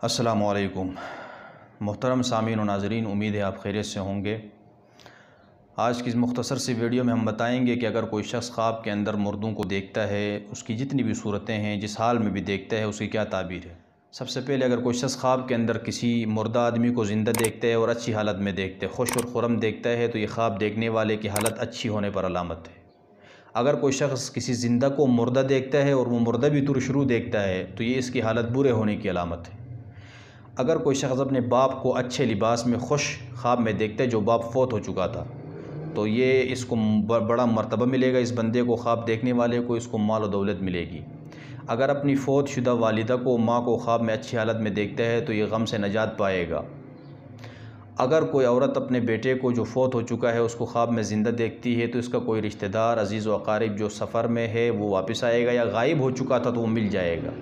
अस्सलामुअलैकुम मोहतरम सामीन व नाज़रीन, उम्मीद है आप खैरियत से होंगे। आज की इस मुख्तसर सी वीडियो में हम बताएंगे कि अगर कोई शख्स ख्वाब के अंदर मुर्दों को देखता है, उसकी जितनी भी सूरतें हैं, जिस हाल में भी देखता है, उसकी क्या ताबीर है। सबसे पहले, अगर कोई शख्स ख्वाब के अंदर किसी मुर्दा आदमी को ज़िंदा देखता है और अच्छी हालत में देखता है, खुश और खुरम देखता है, तो ये ख्वाब देखने वाले की हालत अच्छी होने पर अलामत है। अगर कोई शख्स किसी ज़िंदा को मुर्दा देखता है और वो मुर्दा भी तुरशरू देखता है, तो ये इसकी हालत बुरे होने की अलामत है। अगर कोई शख्स अपने बाप को अच्छे लिबास में खुश ख्वाब में देखता है, जो बाप फौत हो चुका था, तो ये इसको बड़ा मर्तबा मिलेगा। इस बंदे को ख्वाब देखने वाले को इसको माल और दौलत मिलेगी। अगर अपनी फ़ौत शुदा वालिदा को, माँ को ख्वाब में अच्छी हालत में देखता है, तो ये गम से नजात पाएगा। अगर कोई औरत अपने बेटे को जो फौत हो चुका है उसको ख्वाब में ज़िंदा देखती है, तो इसका कोई रिश्तेदार, अजीज़ व अकारिब जो सफ़र में है वो वापस आएगा, या गायब हो चुका था तो वो मिल जाएगा।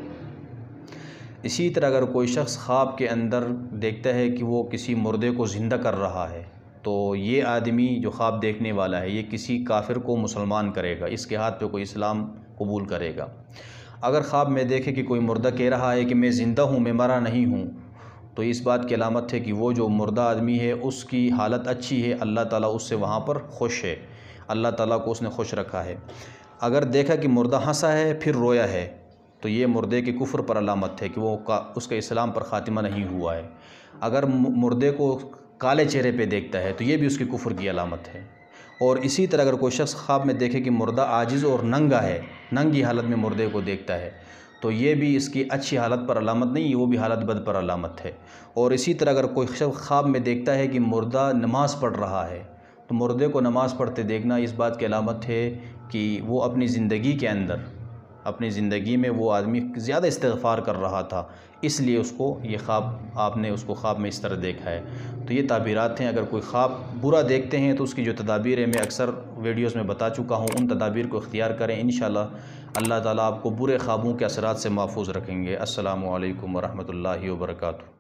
इसी तरह अगर कोई शख्स ख्वाब के अंदर देखता है कि वो किसी मुर्दे को ज़िंदा कर रहा है, तो ये आदमी जो ख्वाब देखने वाला है ये किसी काफिर को मुसलमान करेगा, इसके हाथ पे कोई इस्लाम कबूल करेगा। अगर ख्वाब में देखे कि कोई मुर्दा कह रहा है कि मैं ज़िंदा हूँ, मैं मरा नहीं हूँ, तो इस बात की अलामत है कि वो जो मुर्दा आदमी है उसकी हालत अच्छी है, अल्लाह ताला उससे वहाँ पर खुश है, अल्लाह ताला को उसने खुश रखा है। अगर देखा कि मुर्दा हंसा है फिर रोया है, तो ये मुर्दे के कुफ्र पर अलामत है कि वो उसका इस्लाम पर ख़ातिमा नहीं हुआ है। अगर मुर्दे को काले चेहरे पे देखता है तो ये भी उसके कुफ्र की अलामत है। और इसी तरह अगर कोई शख्स ख्वाब में देखे कि मुर्दा आजिज़ और नंगा है, नंगी हालत में मुर्दे को देखता है, तो ये भी इसकी अच्छी हालत पर अलामत नहीं, वो भी हालत बद पर अलामत है। और इसी तरह अगर कोई शख्स ख्वाब में देखता है कि मुर्दा नमाज़ पढ़ रहा है, तो मुर्दे को नमाज़ पढ़ते देखना इस बात की अलामत है कि वो अपनी ज़िंदगी के अंदर, अपनी ज़िंदगी में वो आदमी ज़्यादा इस्तिग़फ़ार कर रहा था, इसलिए उसको ये ख्वाब, आपने उसको ख्वाब में इस तरह देखा है। तो ये ताबीरात हैं। अगर कोई ख्वाब बुरा देखते हैं तो उसकी जो तदाबीर है मैं अक्सर वीडियोस में बता चुका हूँ, उन तदाबीर को इख्तियार करें। इंशाअल्लाह अल्लाह ताला आपको बुरे ख्वाबों के असरात से महफूज़ रखेंगे। अस्सलामु अलैकुम व रहमतुल्लाहि व बरकातुहू।